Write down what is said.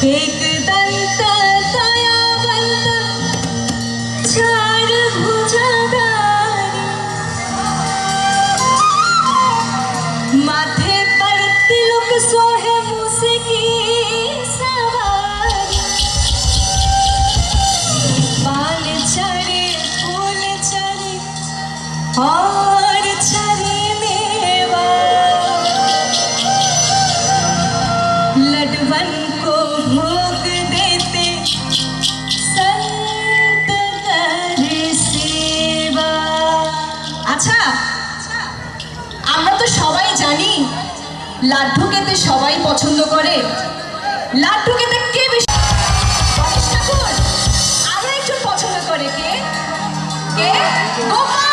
एक दंत दयावंत चार भुजधारी, माथे पर तिलक सोहे मूस की सवारी, बाल चढ़े फूल चढ़े और चढ़े मेवा, लडवन को भोग देते संत कर सेवा। আচ্ছা, আমরা তো সবাই জানি লাড্ডু খেতে সবাই পছন্দ করে। লাড্ডু খেতে কে বেশি? গণেশ ঠাকুর। আরো একজন পছন্দ করে কে? কে? গোপাল।